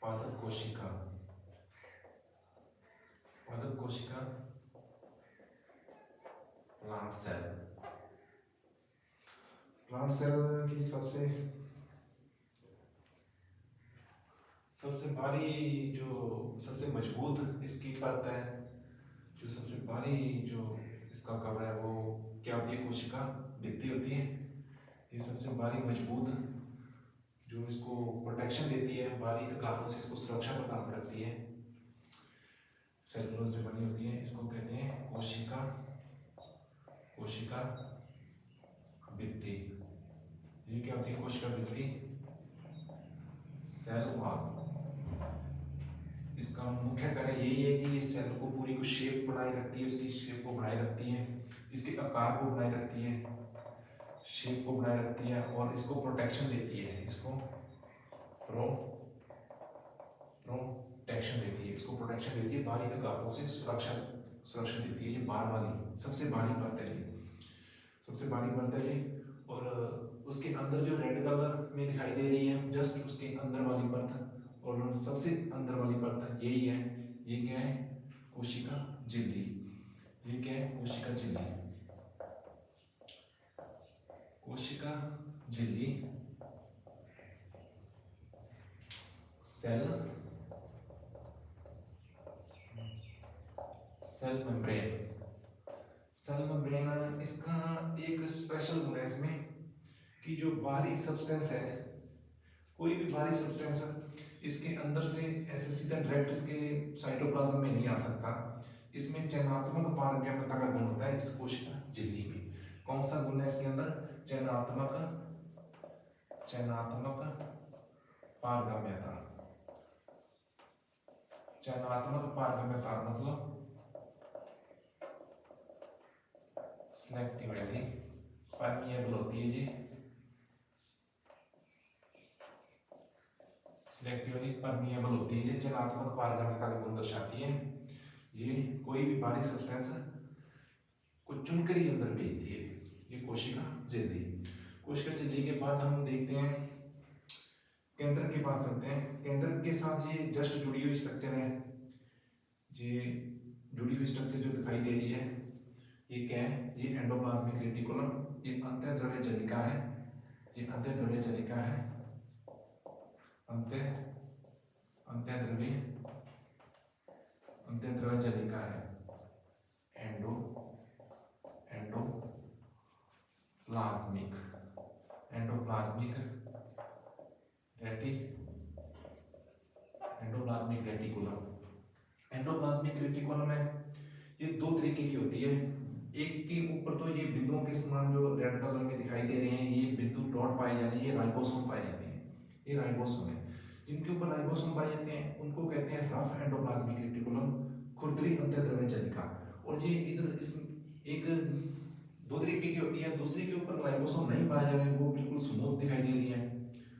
पादप कोशिका, पादप कोशिका, प्लांट सेल। प्लांट सेल की सबसे बारी जो सबसे मजबूत इसकी परत है, जो सबसे बारी जो इसका कवर है वो क्या होती है? कोशिका भित्ति होती है। ये सबसे बारी मजबूत जो इसको प्रोटेक्शन देती है, बारी घातों से इसको सुरक्षा प्रदान करती है, सेलुलोज से बनी होती है, इसको कहते हैं कोशिका, कोशिका भित्ति। ये क्या होती है? कोशिका भित्ति, सेल वॉल। इसका मुख्य कार्य यही है कि इस सेल को पूरी को शेप बनाए रखती है, उसकी शेप को बनाए रखती है, इसके आकार को बनाए रखती है, शेप को बनाए रखती है और इसको प्रोटेक्शन देती है, इसको प्रोटेक्शन देती है, इसको प्रोटेक्शन देती है, बाहरी घातों से सुरक्षा देती है। ये बार वाली सबसे बारी परत है, सबसे बारी परत है ये। और उसके अंदर जो रेड कलर में दिखाई दे रही है, जस्ट उसके अंदर वाली परत और सबसे अंदर वाली परत यही है। ये क्या है? कोशिका झिल्ली। ये क्या है? कोशिका झिल्ली, कोशिका झिल्ली, सेल मेम्ब्रेन। सेल मेम्ब्रेन इसका एक स्पेशल गुण है इसमें कि जो बाहरी सब्सटेंस है, कोई भी बाहरी सब्सटेंस इसके अंदर से ऐसे सीधा डायरेक्ट इसके साइटोप्लाज्म में नहीं आ सकता। इसमें चयनात्मक पारगम्यता का गुण होता है इस कोशिका झिल्ली में। कौन सा गुण है इसके अंदर? चयनात्मक पारगम्यता। चयनात्मक पारगम्यता मतलब सिलेक्टिविटी, परमिएबल होती है जी, सिलेक्टिवली परमिएबल होती है, ये चयनात्मक पारगम्यता का गुण दर्शाती है। ये कोई भी बाहरी सब्सटेंस को चुनकर ही अंदर भेजती है, ये कोशिका झिल्ली। कोशिका झिल्ली के बाद हम देखते हैं केंद्र के पास चलते हैं। केंद्र के साथ ये जस्ट जुड़ी हुई स्ट्रक्चर है, ये जुड़ी हुई स्ट्रक्चर जो दिखाई दे रही है ये क्या है? ये एंडोप्लाज्मिक रेटिकुलम, ये अंतःद्रव्य चलिका है, ये अंतःद्रव्य चलिका है, अंतःद्रव्य चलिका है, एंडोप्लाज्मिक रेटिकुलम। एंडोप्लाज्मिक रेटिकुलम में ये दो तरीके की होती है। एक के ऊपर तो ये बिंदुओं के समान जो रेड कलर में दिखाई दे रहे हैं, ये बिंदु डॉट पाए जाते हैं, ये राइबोसोम पाए जाते हैं, ये राइबोसोम है। जिनके ऊपर राइबोसोम पाए जाते हैं उनको कहते हैं रफ एंडोप्लाज्मिक रेटिकुलम, खुरदरी अंतःद्रव्य चलिका। और ये इधर इस एक दो तरीके की होती है, दूसरी के ऊपर राइबोसोम नहीं पाए जा रहे हैं, वो बिल्कुल स्मूथ दिखाई दे रही है,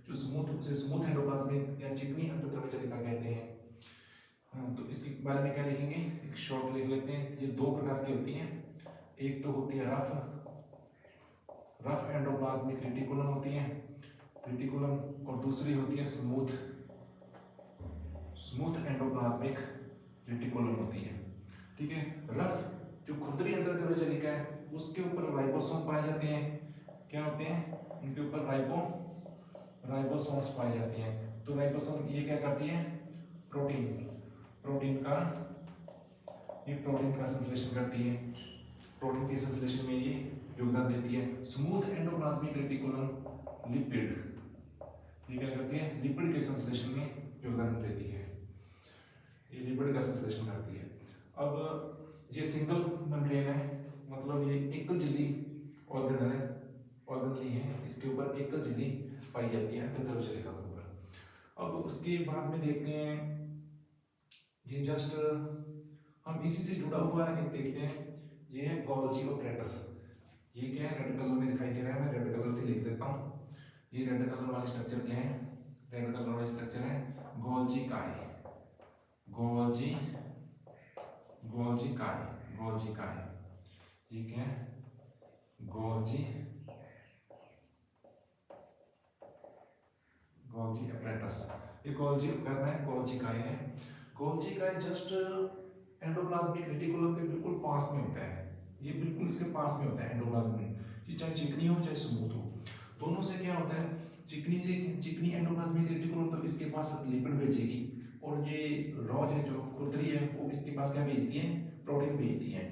जो स्मूथ एंडोप्लाज्मिक या चिकनी अंतःद्रव्य चलिका कहते हैं। तो इसके बारे में क्या लिखेंगे? एक शॉर्ट लिख लेते हैं। ये दो प्रकार की होती हैं, एक तो होती है रफ एंडोप्लाज्मिक रेटिकुलम होती है, रेटिकुलम, और दूसरी होती है स्मूथ एंडोप्लाज्मिक रेटिकुलम होती है। ठीक है। रफ जो खुरदरी अंतःद्रव्य चलिका है उसके ऊपर राइबोसोम पाए जाते हैं। क्या होते हैं? उनके ऊपर राइबोसोम्स पाए जाते हैं। तो राइबोसोम ये क्या करती है? प्रोटीन का संश्लेषण करती है, प्रोटीन के संश्लेषण में ये योगदान देती है। स्मूथ एंडोप्लाज्मिक रेटिकुलम लिपिड, ये क्या करती है? लिपिड के संश्लेषण में योगदान देती है, ये लिपिड का संश्लेषण करती है। अब ये सिंगल मेम्ब्रेन है, मतलब ये एकल झिल्ली ऑर्गेनली है, इसके ऊपर एकल झिल्ली पाई जाती है अंतःद्रव्य चलिका के ऊपर। अब उसके बाद में देखते हैं, ये जस्ट हम इसी से जुड़ा हुआ है, देखते हैं। ये है गोल्जी ऑपरेटस। ये क्या है? रेड कलर में दिखाई दे रहा है, मैं रेड कलर से लिख देता हूँ। ये रेड कलर वाली स्ट्रक्चर क्या है? रेड कलर वाली स्ट्रक्चर है गोल्जी काय। ये क्या है? Golgi apparatus। ये गोल्जी करना है, गोल्जी काय है। गोल्जी काय जस्ट एंडोप्लाज्मिक रेटिकुलम के बिल्कुल पास में होता है, ये बिल्कुल इसके पास में होता है एंडोप्लाज्म में। ये चाहे चिकनी हो चाहे स्मूथ हो, दोनों से क्या होता है, चिकनी से चिकनी एंडोप्लाज्मिक रेटिकुलम तो इसके पास लिपिड भेजेगी, और ये रॉज है जो खुरदरी है वो इसके पास क्या भेजती है, प्रोटीन भेजती है।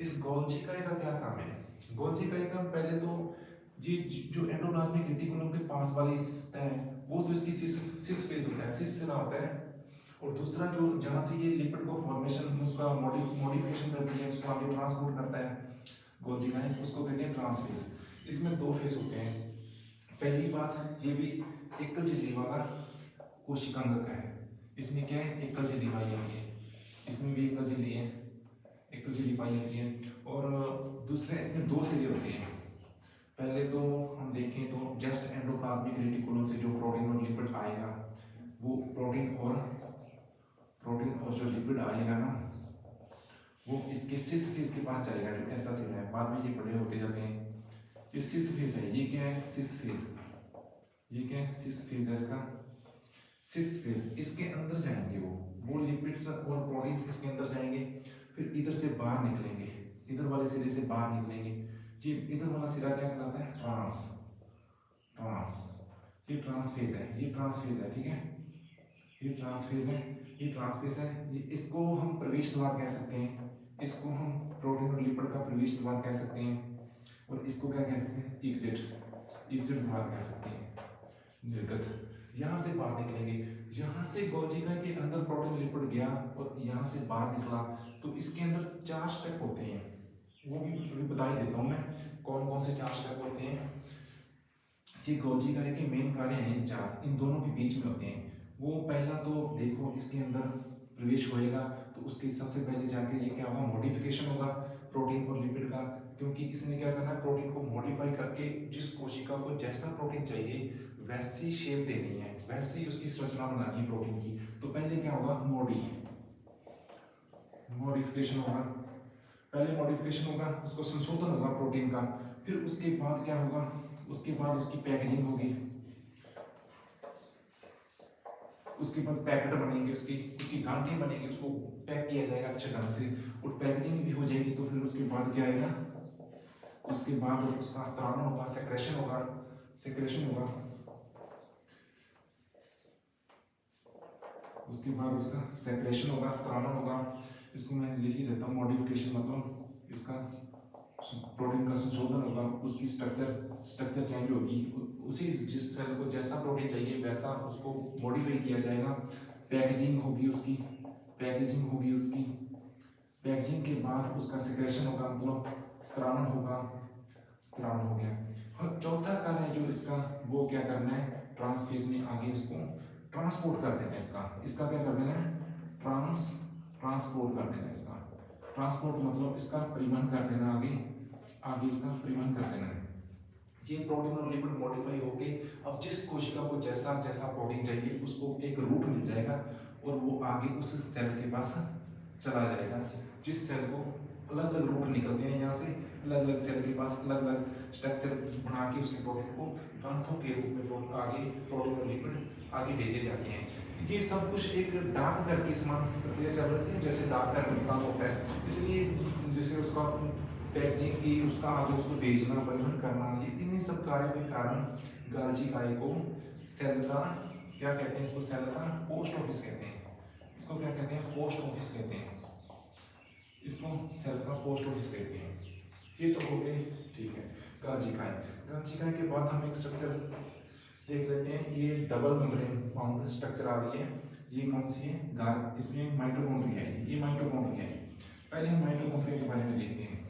इस गोल्जी काय का क्या काम है, गोल्जी काय का पहले तो ये जो एंडोप्लाज्मिक रेटिकुलम के पास वाली सतह है वो तो इसकी सिस फेज होता है, सिस से ना होता है। और दूसरा जो जहाँ से ये लिपिड को फॉर्मेशन उसका मॉडिफिकेशन करती है, उसको आगे ट्रांसपोर्ट करता है गोल्जी काय, उसको कहते हैं ट्रांसफेज। इसमें दो फेज होते हैं। पहली बात, ये भी एकल झिल्ली वाला कोशिकांग का है, इसमें क्या है, एकल झिल्ली पाई जाती है, इसमें भी एकल झिल्ली है, एकल झिल्ली पाई जाती है। और दूसरे इसमें दो सिरे होते हैं। पहले तो हम देखें तो जस्ट एंडोप्लाज्मिक रेटिकुलम से जो प्रोटीन और लिपिड आएगा, वो प्रोटीन और जो लिपिड आएगा ना, वो इसके सिस फेज के पास जाएगा। ऐसा सिरा है, बाद में ये बड़े होते जाते हैं। ये सिस फेज है, ये क्या है, सिस फेज, ये क्या है, सिस फेज है इसका, सिस फेज। इसके अंदर जाएंगे वो लिपिड्स और प्रोटीन्स इसके अंदर जाएंगे, फिर इधर से बाहर निकलेंगे, इधर वाले सिरे से बाहर निकलेंगे। ये इधर वाला सिरा क्या कहलाता है, ट्रांस, ये ट्रांसफेज है, ये ट्रांसफेज है, ठीक है, ये ट्रांसफेज है, ये ट्रांसफेज है। ये इसको हम प्रवेश द्वार कह सकते हैं, इसको हम प्रोटीन और लिपिड का प्रवेश द्वार कह सकते हैं, और इसको क्या कहते हैं, एग्जिट द्वार कह सकते हैं, निर्गत। यहाँ से बाहर निकलेंगे, यहाँ से गोल्जी काय के अंदर प्रोटीन लिपिड गया और यहाँ से बाहर निकला, तो इसके अंदर 4 स्टेप होते हैं, वो भी बता ही देता हूँ मैं कौन कौन से 4 स्टेप होते हैं। ये गोल्जी काय के मेन कार्य हैं ये 4, इन दोनों के बीच में होते हैं। वो पहला तो देखो, इसके अंदर प्रवेश होएगा तो उसके सबसे पहले जाके ये क्या होगा, मॉडिफिकेशन होगा प्रोटीन और लिपिड का, क्योंकि इसने क्या करना है, प्रोटीन को मॉडिफाई करके जिस कोशिका को जैसा प्रोटीन चाहिए वैसी शेप देनी है, वैसे ही उसकी संरचना बनानी है प्रोटीन की। तो पहले क्या होगा, मॉडिफिकेशन होगा, पहले मॉडिफिकेशन होगा, उसको संशोधन होगा प्रोटीन का, फिर उसके बाद क्या होगा, उसके बाद उसकी पैकेजिंग होगी, उसके बाद पैकेट बनेंगे, उसकी गांठें बनेंगी, उसको पैक किया जाएगा अच्छे ढंग से, और पैकेजिंग भी हो जाएगी। तो फिर उसके बाद क्या आएगा, उसके बाद उसका स्त्रावण होगा, सेक्रेशन होगा, उसके बाद उसका सेक्रेशन होगा, स्त्रावण होगा। इसको मैं लिख ही देता हूँ, मॉडिफिकेशन मतलब इसका प्रोटीन का संशोधन होगा, उसकी स्ट्रक्चर चेंज होगी, उसी जिस सेल को जैसा प्रोटीन चाहिए वैसा उसको मॉडिफाई किया जाएगा। पैकेजिंग होगी उसकी, पैकेजिंग के बाद उसका सेक्रेशन होगा, मतलब स्त्रावण होगा, स्त्रावण हो गया। और चौथा कार्य जो इसका, वो क्या करना है, ट्रांसफेज में आगे इसको ट्रांसपोर्ट कर देना है, इसका क्या कर देना है, ट्रांसपोर्ट कर देना है इसका। ट्रांसपोर्ट मतलब इसका परिवहन कर देना, आगे इसका परिवहन कर देना है। ये प्रोटीन और लिपिड मॉडिफाई होके अब जिस कोशिका को जैसा प्रोटीन चाहिए उसको एक रूट मिल जाएगा, और वो आगे उस सेल के पास चला जाएगा। जिस सेल को अलग अलग रूट निकलते हैं, यहाँ से अलग अलग सेल के पास अलग अलग स्ट्रक्चर बना के उसके प्रोटीन को ग्रंथों के रूप में आगे प्रोटीन और लिपिड आगे भेजे जाते हैं। ये सब कुछ एक डाक घर की समान प्रक्रिया चल रही है, जैसे डाक घर में काम होता है, इसलिए जैसे उसका पैकेजिंग की, उसका आगे उसको भेजना, परिवहन करना, ये इन्हीं सब कार्यों के कारण गोल्जी काय को सेल का क्या कहते हैं, इसको सेल का पोस्ट ऑफिस कहते हैं, इसको क्या कहते हैं, पोस्ट ऑफिस कहते हैं, इसको सेल का पोस्ट ऑफिस कहते हैं। ये तो हो गए, ठीक है, गोल्जी काय के बाद हम एक स्ट्रक्चर देख लेते हैं। ये डबल मेम्ब्रेन बाउंड स्ट्रक्चर आ रही है, ये कौन सी है, इसमें माइटोकॉन्ड्रिया है, ये माइटोकॉन्ड्रिया है। पहले हम माइटोकॉन्ड्रिया के बारे में देखते हैं।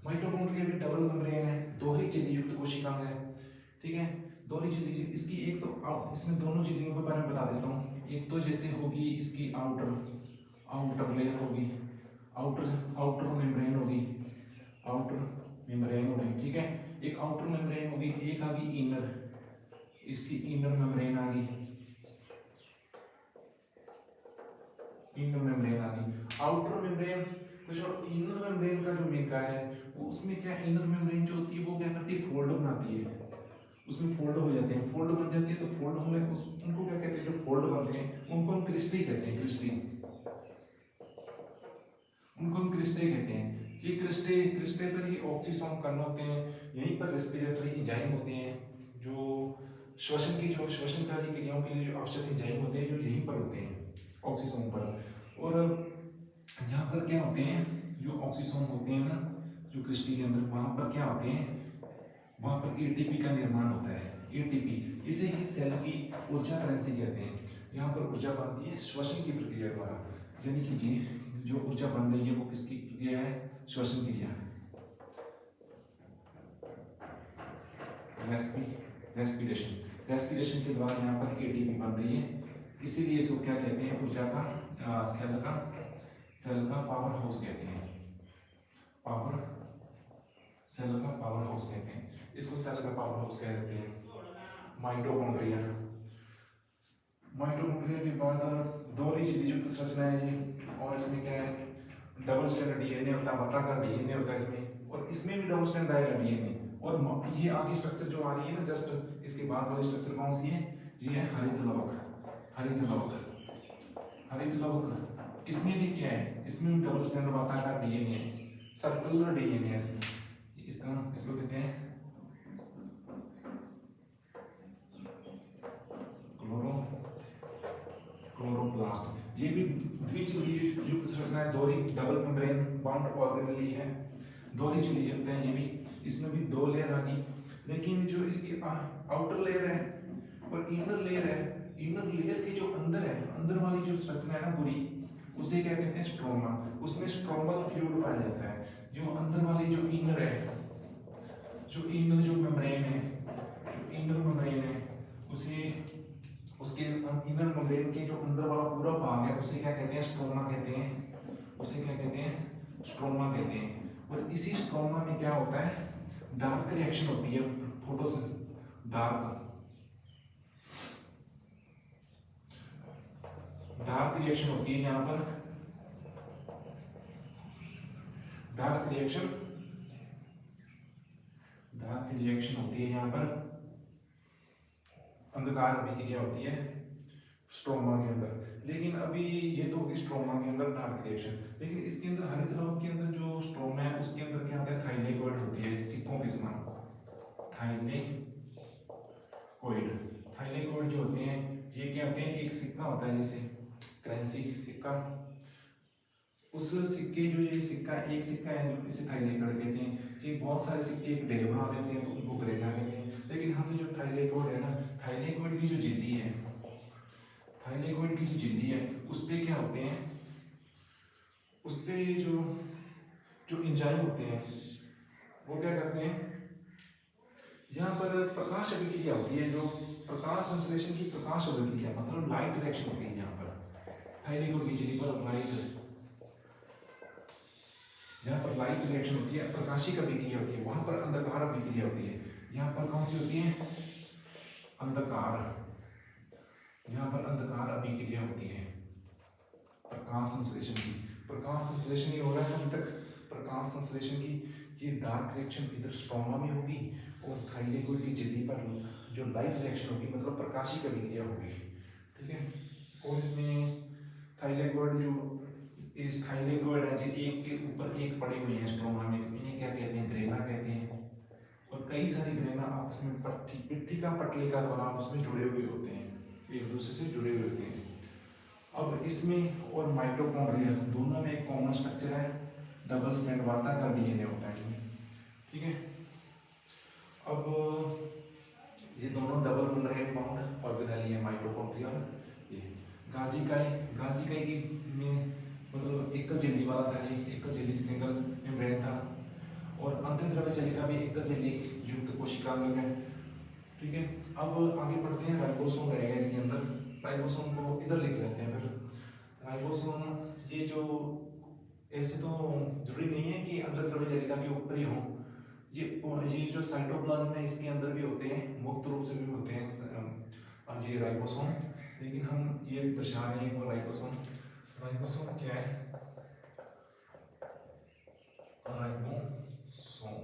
माइटोकॉन्ड्रिया भी डबल मेम्ब्रेन है, दोहरी झिल्ली युक्त कोशिकांग है, ठीक है, दोहरी झिल्ली। इसकी एक तो इसमें दोनों झिल्लियों के बारे में बता देता हूँ। एक तो जैसे होगी इसकी आउटर लेयर होगी, आउटर मेम्ब्रेन होगी, ठीक है, एक आउटर मेम्ब्रेन होगी, एक आ गई इनर, इसकी इनर मेम्ब्रेन आ गई, इनर मेम्ब्रेन आ गई। आउटर मेम्ब्रेन कुछ और, इनर मेम्ब्रेन का जो मेन कार्य है वो उसमें क्या, इनर मेम्ब्रेन जो होती है वो क्या करती है, फोल्ड बनाती है, उसमें फोल्ड हो जाते हैं, फोल्ड बन जाती है, तो फोल्ड होने उस उनको क्या कहते हैं, जो फोल्ड बनते हैं उनको हम क्रिस्टी कहते हैं, क्रिस्टी, उनको हम क्रिस्टे कहते हैं। ये क्रिस्टे क्रिस्टे पर ही ऑक्सीसोम कण होते हैं, यहीं पर रेस्पिरेटरी एंजाइम होते हैं, जो श्वसनकारी क्रियाओं के लिए जो आवश्यक एंजाइम होते हैं जो यहीं पर होते हैं ऑक्सीसोम पर। और यहाँ पर क्या होते हैं, जो ऑक्सीसोम होते हैं ना, जो क्रिस्टी के अंदर, वहां पर क्या होते हैं, वहां पर एटीपी का निर्माण होता है, एटीपी, इसे ही सेल की ऊर्जा करेंसी कहते हैं। यहाँ पर ऊर्जा बनती है श्वसन की प्रक्रिया द्वारा, यानी कि जी जो ऊर्जा बन रही है वो किसकी क्रिया है, श्वसन क्रिया, रेस्पिरेशन, रेस्पिरेशन के द्वारा यहाँ पर एटीपी बन रही है, इसीलिए इसको क्या कहते हैं, ऊर्जा का सेल का पावर हाउस कहते हैं, सेल का पावर हाउस कहते हैं, इसको सेल का पावर हाउस कहते हैं। माइटोकॉन्ड्रिया, माइटोकॉन्ड्रिया के बाद दोहरी झिल्ली संरचना है ये, और इसमें क्या है, डबल स्ट्रैंड डीएनए होता है, वृत्ताकार डीएनए होता है इसमें, और इसमें भी डबल स्ट्रैंड आएगा डीएनए। और ये आगे स्ट्रक्चर जो आ रही है ना, जस्ट इसके बाद वाली स्ट्रक्चर कौन सी है, ये है हरित लवक, हरित लवक, हरित लवक। इसमें भी क्या है, इसमें भी डबल स्ट्रैंड वृत्ताकार डीएनए है, सर्कुलर डीएनए है इसमें, इसको कहते हैं क्लोरोप्लास्ट। ये भी द्विचुली युक्त संरचना है, दोहरी डबल मेम्ब्रेन बाउंड ऑर्गेनेली है, दोहरी झिल्ली युक्त है ये भी, इसमें भी दो लेयर आ गई, लेकिन जो इसकी आउटर लेयर है और इनर लेयर है, इनर लेयर के जो अंदर है, अंदर वाली जो संरचना है ना पूरी, उसे क्या कहते हैं, स्ट्रोमा, उसमें स्ट्रोमल फ्लूइड पाया जाता है। जो अंदर वाली जो इनर है, जो इनर जो मेम्ब्रेन है, जो इनर मेम्ब्रेन है, उसे उसके इनर मेम्ब्रेन के जो अंदर वाला पूरा भाग है उसे क्या कहते हैं, स्ट्रोमा कहते हैं, उसे क्या कहते हैं, स्ट्रोमा कहते हैं। और इसी स्ट्रोमा में क्या होता है, डार्क रिएक्शन होती है, फोटोसिंथेसिस, डार्क रिएक्शन होती है यहाँ पर, डार्क रिएक्शन होती है यहाँ पर, अंधकार अभिक्रिया होती है स्ट्रोमा के अंदर। लेकिन अभी ये तो होगी स्ट्रोमा के अंदर डार्क रिएक्शन, लेकिन इसके अंदर हरित लवक के अंदर जो स्ट्रोमा है उसके अंदर क्या होता है, थाइलेकोइड होती है, सिक्कों के समान, थाइलेकोइड जो होते हैं ये क्या होते हैं, एक सिक्का होता है जैसे करेंसी सिक्का, उस सिक्के जो ये सिक्का, एक सिक्का है इसे थाइलेकोइड कहते हैं। ये बहुत सारे सिक्के एक ढेर बना लेते हैं तो उनको ग्रेना कहते हैं। लेकिन हमने जो थाइलेकोइड है ना, थाइलेकोइड की जो झिल्ली है, थाइलेकोइड की जो झिल्ली है उस पे क्या होते हैं, उस पे जो जो एंजाइम होते हैं वो क्या करते हैं, यहाँ पर प्रकाश अभिक्रिया होती है, जो प्रकाश संश्लेषण की प्रकाश अभिक्रिया, मतलब लाइट रिएक्शन होती है यहाँ पर थाइलेकोइड की झिल्ली पर, लाइट, यहाँ पर लाइट रिएक्शन होती है, प्रकाशिक अभिक्रिया होती है, वहां पर अंधकार अभिक्रिया होती है। यहाँ पर कौन सी होती है, अंधकार, यहाँ पर अंधकार अभिक्रिया होती है प्रकाश संश्लेषण की, प्रकाश संश्लेषण ही हो रहा है अभी तक, प्रकाश संश्लेषण की ये डार्क रिएक्शन इधर स्ट्रोमा में होगी, और थाइलेकोइड की झिल्ली पर जो लाइट रिएक्शन होगी, मतलब प्रकाशिक अभिक्रिया होगी, ठीक है। और इसमें थाइलेकोइड जो इस थाइलेकोइड है जी, एक के ऊपर एक पड़े हुए हैं स्ट्रोमा में, तो इन्हें क्या कहते हैं, ग्रेना कहते हैं। और कई सारे ग्रेना आपस में पिट्ठी का पटलिका द्वारा आपस में जुड़े हुए होते हैं, एक दूसरे से जुड़े हुए होते हैं। अब इसमें और माइटोकॉन्ड्रिया दोनों में एक कॉमन स्ट्रक्चर है, डबल स्ट्रैंड वार्ताकार डीएनए होता है इनमें, ठीक है। अब ये दोनों डबल मेम्ब्रेन बाउंड ऑर्गेनेली है माइटोकॉन्ड्रिया। ये गाजिकाई की में मतलब एक झिल्ली वाला था, ये एक झिल्ली सिंगल मेम्ब्रेन था, और अंतःद्रव्य चलिका भी एक झिल्ली युक्त कोशिकांग है, ठीक है। अब आगे बढ़ते हैं, राइबोसोम रहेगा इसके अंदर, राइबोसोम को इधर लिख लेते हैं फिर। राइबोसोम ये जो ऐसे तो जरूरी नहीं है कि अंतःद्रव्य चलिका के ऊपर ही हो, ये जो साइटोप्लाज्म है इसके अंदर भी होते हैं, मुक्त रूप से भी होते हैं ये राइबोसोम, लेकिन हम ये दर्शा रहे हैं राइबोसोम क्या है, राइबोसोम।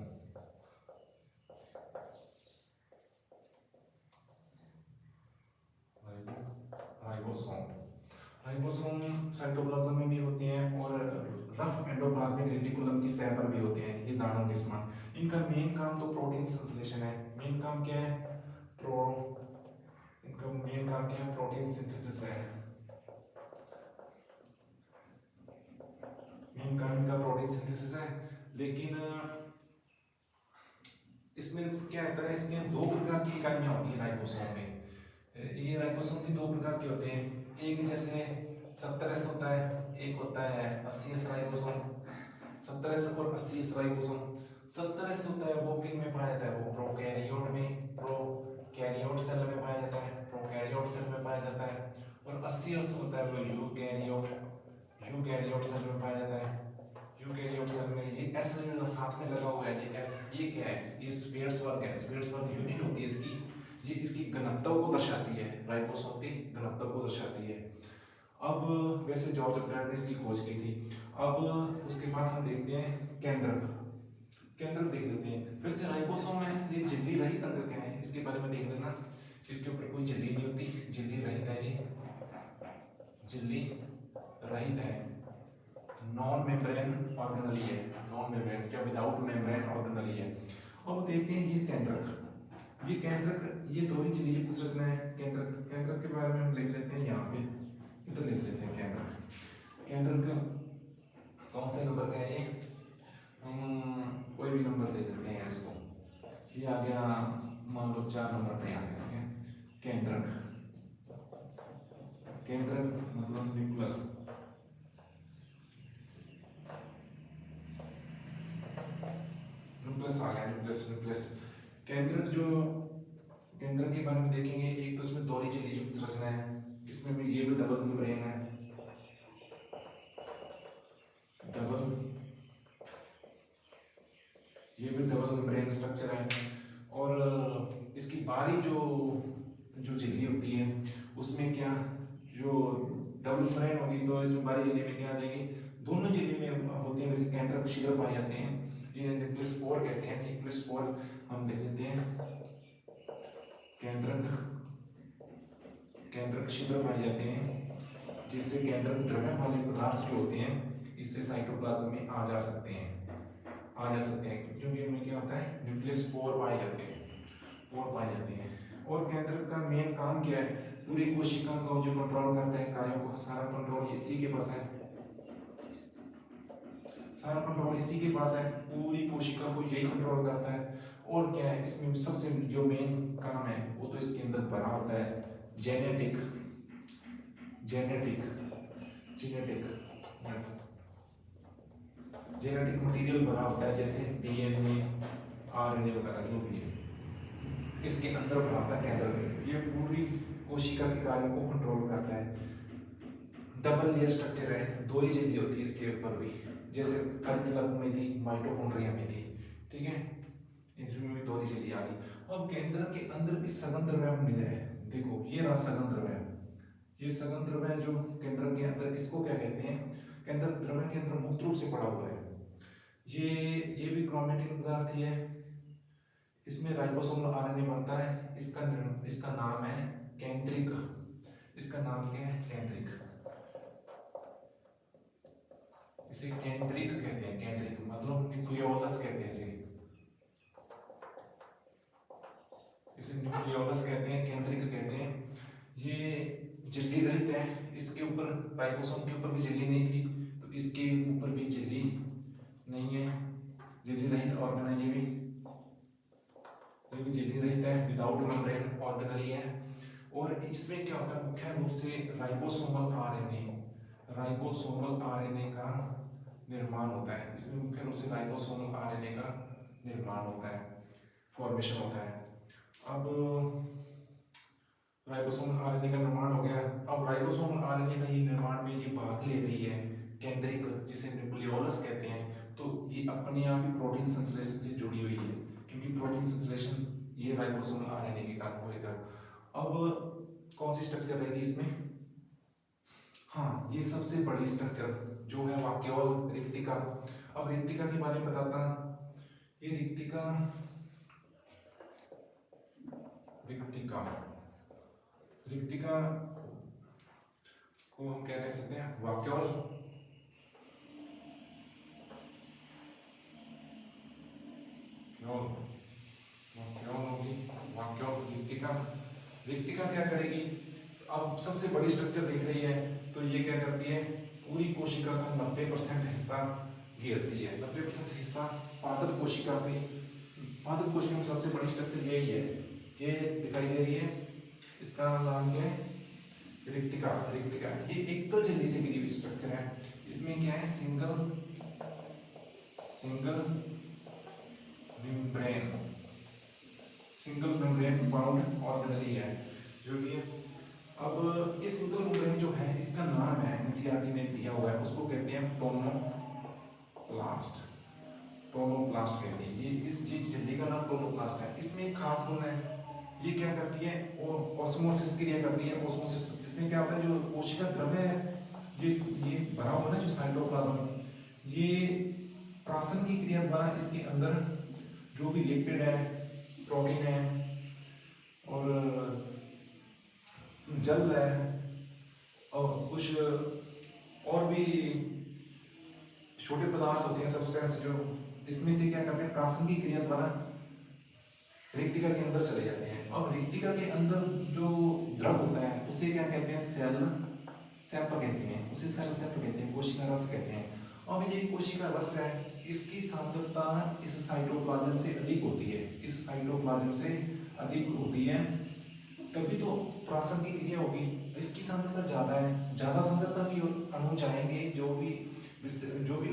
राइबोसोम राइबोसोम साइटोप्लाज्म में भी होते हैं और रफ एंडोप्लाज्मिक रेटिकुलम की सतह पर भी होते हैं, ये दानों के समान। इनका मेन काम तो प्रोटीन संश्लेषण है। मेन काम क्या है, इनका मेन काम क्या है, प्रोटीन सिंथेसिस है। मेन काम इनका प्रोटीन सिंथेसिस है। लेकिन इसमें क्या होता है, इसमें दो प्रकार की इकाइयां होती हैं राइबोसोम में। ये राइबोसोम भी दो प्रकार के होते हैं। एक जैसे 70S होता है, एक होता है 80S राइबोसोम। 70S और 80S राइबोसोम। 70S होता है वो किन में पाया जाता है, वो प्रोकैरियोट में, प्रोकैरियोट सेल में पाया जाता है, प्रोकैरियोट सेल में पाया जाता है। और 80S होता है वो यूकैरियोट सेल में पाया जाता है। यूकैरियोट सेल में ये एस साथ में लगा हुआ है, ये एस, ये क्या है, ये स्पेयर्स वर्ग है। स्पेयर्स वर्ग यूनिट होती है इसकी, ये इसकी घनत्व को दर्शाती है, राइबोसोम की घनत्व को दर्शाती है। अब वैसे जॉर्ज ब्रैड ने इसकी खोज की थी। अब उसके बाद हम देखते हैं केंद्रक देख लेते हैं। वैसे राइबोसोम में ये झिल्ली रहित अंग क्या है, इसके बारे में देख लेना। इसके ऊपर कोई झिल्ली नहीं होती, झिल्ली रहित है, ये झिल्ली रहित है, नॉन मेम्ब्रेन ऑर्गेनली है, नॉन मेम्ब्रेन क्या विदाउट मेम्ब्रेन ऑर्गेनली है। अब देखते हैं ये केंद्रक, ये दोहरी झिल्ली युक्त संरचना है। केंद्रक के बारे में हम लिख लेते हैं, यहाँ पे इधर लिख लेते हैं केंद्रक कौन से नंबर का है ये, कोई भी नंबर दे देते हैं इसको। ये आ गया मान लो 4 नंबर पे आ गया, ठीक है। केंद्रक मतलब न्यूक्लियस। न्यूक्लियस आ गया, न्यूक्लियस। केंद्रक के बारे में देखेंगे। एक तो इसमें दोहरी झिल्ली युक्त संरचना है, इसमें भी ये भी डबल मेम्ब्रेन है, ये भी डबल मेम्ब्रेन स्ट्रक्चर है। और इसकी बाहरी जो झिल्ली होती है उसमें क्या, जो डबल मेम्ब्रेन होगी तो इसमें बाहरी झिल्ली में क्या आ जाएगी, दोनों झिल्ली में होते हैं वैसे केंद्रक छिद्र पाए जाते हैं, जिन्हें न्यूक्लियस पोर कहते हैं। न्यूक्लियस पोर हम लिख लेते हैं, केंद्रक छिद्र पाए जाते हैं, जिससे केंद्रक द्रव्य वाले पदार्थ जो होते हैं इससे साइटोप्लाज्म में आ जा सकते हैं, क्योंकि इनमें क्या होता है, न्यूक्लियस पोर पाए जाते हैं। और केंद्रक का मेन काम क्या है, पूरी कोशिका को जो कंट्रोल करता है, कार्यों को सारा कंट्रोल इसी के पास है, पूरी कोशिका को यही कंट्रोल करता है। और क्या है, इसमें सबसे जो मेन काम है वो तो इसके अंदर भरा होता है जेनेटिक मटेरियल भरा होता है, जैसे डीएनए, आरएनए वगैरह जो भी है इसके अंदर भरा होता है केंद्रक। ये पूरी कोशिका के कार्यों को कंट्रोल करता है। डबल लेयर स्ट्रक्चर है, दो ही झिल्ली होती है इसके ऊपर भी, जैसे हरितलक में थी, माइटोकॉन्ड्रिया में थी, ठीक है, इसमें भी दो ही झिल्ली आ गई। अब केंद्रक के अंदर भी सघन द्रव्य मिला है, देखो ये रहा सघन द्रव्य, ये सघन द्रव्य जो केंद्रक के अंदर, इसको क्या कहते हैं, केंद्रक द्रव्य के अंदर मुक्त रूप से पड़ा हुआ है। ये भी क्रोमैटिन पदार्थ ही है, इसमें राइबोसोमल आरएनए बनता है। इसका नाम है केंद्रिक, इसका नाम क्या है, केंद्रिक, इसे केंद्रिक कहते हैं, केंद्रिक मतलब न्यूक्लियोलस कहते हैं इसे न्यूक्लियोलस कहते हैं, केंद्रिक कहते हैं। ये झिल्ली रहित है, इसके ऊपर राइबोसोम के ऊपर भी झिल्ली नहीं थी, तो इसके ऊपर भी झिल्ली नहीं है, झिल्ली रहित ऑर्गन है, ये भी झिल्ली रहित है, विदाउट मेम्ब्रेन ऑर्गेनली है। और इसमें क्या होता है, मुख्य रूप से राइबोसोमल आरएनए का निर्माण होता है। इसमें मुख्य रूप से राइबोसोमल आरएनए का निर्माण होता है, फॉर्मेशन होता है। अब राइबोसोमल आरएनए का निर्माण हो गया। अब राइबोसोमल आरएनए का ये निर्माण में ये भाग ले रही है केंद्रिक, जिसे न्यूक्लियोलस कहते हैं, तो ये अपने आप ही प्रोटीन संश्लेषण से जुड़ी हुई है, क्योंकि प्रोटीन संश्लेषण ये राइबोसोमल आरएनए के कारण होएगा। अब कौन सी स्ट्रक्चर रहेगी इसमें, हाँ ये सबसे बड़ी स्ट्रक्चर जो है वाक्योल रिक्तिका। अब रिक्तिका के बारे में बताता। ये रिक्तिका रिक्तिका रिक्तिका को हम क्या कह सकते हैं, वाक्योल। होगी वाक्योल रिक्तिका। रिक्तिका क्या करेगी, अब सबसे बड़ी स्ट्रक्चर दिख रही है तो ये क्या करती है, पूरी कोशिका का 90% हिस्सा घेरती है। 90% हिस्सा पादप कोशिका में, पादप कोशिका में सबसे बड़ी स्ट्रक्चर यही है, ये दिखाई दे रही है। इसका नाम क्या है, रिक्तिका। रिक्तिका ये एकल झिल्ली से घिरी हुई स्ट्रक्चर है। इसमें क्या है, सिंगल मेम्ब्रेन बाउंड ऑर्गेनली है जो भी है। अब ये सिंगल मेम्ब्रेन जो है, इसका नाम है एनसीईआरटी ने दिया हुआ है, उसको कहते हैं टोनोप्लास्ट। टोनोप्लास्ट कहते हैं ये, इस चीज झिल्ली का नाम टोनोप्लास्ट है। इसमें एक खास गुण है, ये क्या करती है, ऑस्मोसिस क्रिया करती है। ऑस्मोसिस, इसमें क्या होता है, जो कोशिका द्रव्य है ये भरा हुआ है, जो साइटोप्लाज्म, ये प्राशन की क्रिया द्वारा इसके अंदर जो भी लिपिड है, प्रोटीन है और जल है और कुछ और भी छोटे पदार्थ होते हैं, सब्सटेंस, जो इसमें से क्या करते हैं, प्राशन की क्रिया द्वारा रिक्तिका के अंदर चले जाते हैं। अब रिक्तिका के अंदर जो द्रव होता है उसे क्या कहते हैं, सेल सेप कहते हैं, उसे सेल सेप कहते हैं, कोशिका रस कहते हैं। अब ये कोशिका रस है, इसकी सांद्रता इस साइटोप्लाज्म से अधिक होती है, इस साइटोप्लाज्म से अधिक होती है, तभी तो प्राशन की क्रिया होगी। इसकी सांद्रता ज्यादा है, ज्यादा सांद्रता की अणु जाएंगे, जो भी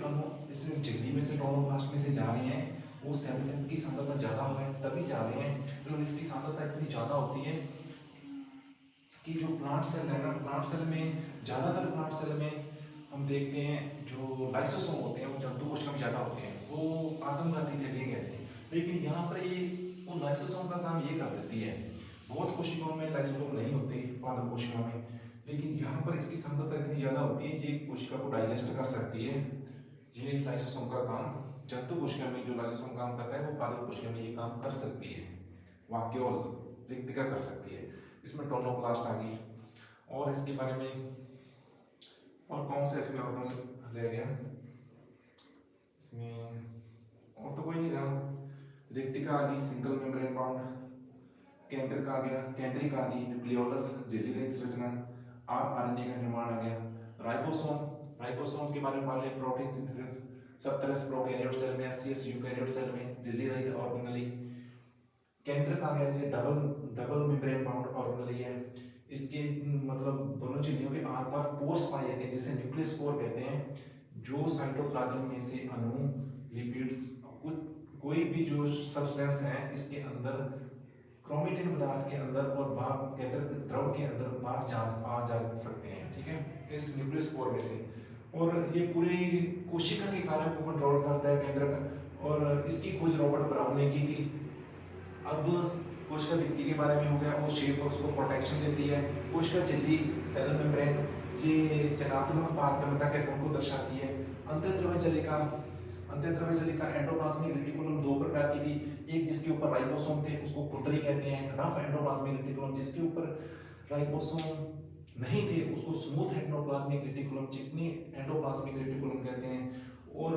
अणु इस झिल्ली में से, टोनोप्लास्ट में से जा रहे हैं, वो सेल सेल की सांद्रता ज्यादा है तभी जा रहे हैं। तो इसकी सांद्रता इतनी ज्यादा होती है कि जो प्लांट सेल है ना, प्लांट सेल में, ज्यादातर प्लांट सेल में हम देखते हैं जो लाइसोसोम होते हैं वो जंतु कोशिका में ज्यादा होते हैं, वो आत्मघाती कहते हैं। लेकिन यहाँ पर ये वो लाइसोसोम का काम ये कर देती है। बहुत कोशिकाओं में लाइसोसोम नहीं होते, पादप कोशिकाओं में, लेकिन यहाँ पर इसकी सांद्रता इतनी ज्यादा होती है, ये कोशिका को डाइजेस्ट कर सकती है। ये लाइसोसोम का काम जंतु कोशिका में जो लाइसोसोम काम करता है, वो पादप कोशिका में ये काम कर सकती है, वाक्योल रिक्तिका कर सकती है। इसमें टोनोप्लास्ट आ गई। और इसके बारे में और कौन से ऐसे ऑर्गन रह गया इसमें, और तो कोई नहीं रहा। रिक्तिका आ गई, सिंगल मेम्ब्रेन बाउंड। केंद्रक आ गया, केंद्रिक आ गई, न्यूक्लियोलस झिल्ली रहित संरचना, आरएनए का निर्माण आ गया। राइबोसोम के बारे में पढ़ लिया, प्रोटीन सिंथेसिस, सब तरह से प्रोकैरियोट सेल में, एससीएस यूकैरियोट सेल में झिल्ली रहित ऑर्गेनली। केंद्रक आ गया, ये डबल मेम्ब्रेन बाउंड ऑर्गेनली है। इसके मतलब दोनों झिल्लियों के आर पार पोर्स पाए जाते हैं, जिसे न्यूक्लियस पोर कहते हैं, जो साइटोप्लाज्म में से अणु, लिपिड्स, कोई भी जो सब्सटेंस है इसके अंदर, क्रोमेटिन पदार्थ के अंदर और बाहर केंद्रक द्रव के अंदर बाहर आ जा सकते हैं, ठीक है, इस न्यूक्लियस पोर में से। और ये पूरी कोशिका के कार्य को कंट्रोल करता है केंद्रक, और इसकी खोज रॉबर्ट ब्राउन ने की थी। अब कोशिका भित्ति के बारे में हो गया, वो शेप और उसको प्रोटेक्शन देती है। कोशिका झिल्ली, सेल मेम्ब्रेन, ये चयनात्मक पारगम्यता के गुण को दर्शाती है। अंतःद्रव्यजलिका एंडोप्लाज्मिक रेटिकुलम दो प्रकार की थी, एक जिसके ऊपर राइबोसोम थे उसको पुतली कहते हैं, रफ एंडोप्लाज्मिक रेटिकुलम, जिसके ऊपर राइबोसोम नहीं थे उसको स्मूथ एंडोप्लाज्मिक रेटिकुलम, चिकनी एंडोप्लाज्मिक रेटिकुलम कहते हैं। और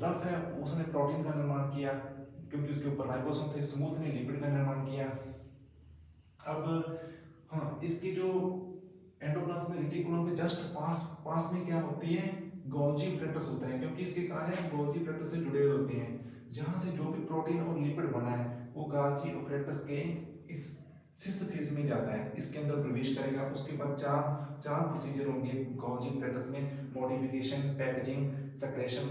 रफ है उसने प्रोटीन का निर्माण किया क्योंकि उसके ऊपर राइबोसोम थे, स्मूथ ने लिपिड का निर्माण किया। अब हाँ, इसके जो एंडोप्लाज्मिक रेटिकुलम के जस्ट पास में क्या होती है, गोल्जी एपरेटस होता है, क्योंकि इसके कार्य गोल्जी एपरेटस से जुड़े हुए होते हैं। जहां से जो भी प्रोटीन और लिपिड बना है वो गोल्जी एपरेटस के इस सिस फेज में जाता है, इसके अंदर प्रवेश करेगा। उसके बाद चार प्रोसीजर होंगे गोल्जी एपरेटस में, मॉडिफिकेशन, पैकेजिंग, सेक्रेशन,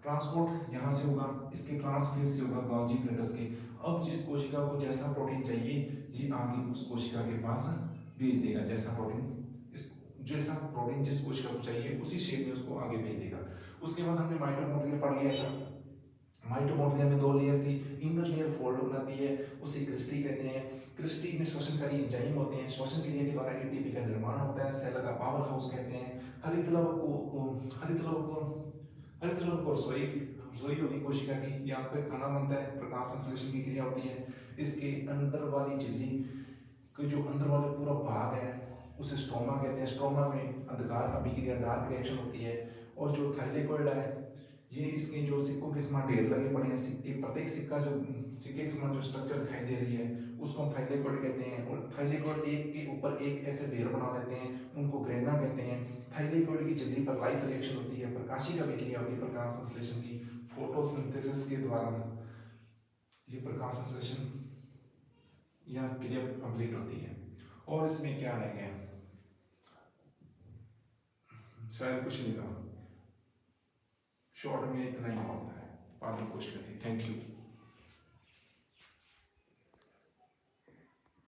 ट्रांसपोर्ट यहाँ से होगा, इसके ट्रांसफेज से होगा गोल्जी एपरेटस के। अब जिस कोशिका को जैसा प्रोटीन चाहिए ये आगे उस कोशिका के पास भेज देगा, जैसा प्रोटीन जिस कोशिका को चाहिए उसी शेप में उसको आगे भेज देगा। उसके बाद हमने माइटोकॉन्ड्रिया पढ़ लिया था। माइटोकॉन्ड्रिया में दो लेयर थी, इनर लेयर फोल्ड बनाती है, उसे क्रिस्टली कहते हैं। क्रिस्टी में श्वसनकारी एंजाइम होते हैं, श्वसन क्रिया के द्वारा एटीपी का निर्माण होता है, सेल का पावर हाउस कहते हैं। हरितलवक को रसोई होगी कोशिका की, यहाँ पे खाना बनता है, प्रकाश संश्लेषण की क्रिया होती है। इसके अंदर वाली झिल्ली के जो अंदर वाले पूरा भाग है उसे स्ट्रोमा कहते हैं। स्ट्रोमा में अंधकार अभिक्रिया डार्क रिएक्शन होती है। और जो थाइलेकोइड है, ये इसके जो सिक्कों के समान ढेर लगे पड़े हैं, सिक्के प्रत्येक सिक्के के समान जो स्ट्रक्चर दिखाई दे रही है उसको हम थाइलेकोइड कहते हैं। और थाइलेकोइड एक के ऊपर एक ऐसे ढेर बना लेते हैं, उनको ग्रेना कहते हैं। थाइलेकोइड की झिल्ली पर लाइट रिएक्शन होती है, प्रकाशिक अभिक्रिया होती है प्रकाश संश्लेषण की, फोटोसिंथेसिस के द्वारा ये प्रकाश संश्लेषण या क्रिया कंप्लीट होती है। और इसमें क्या रह गया, शायद कुछ नहीं था, शॉर्ट में इतना ही होता है, बाद में कुछ नहीं। Thank you.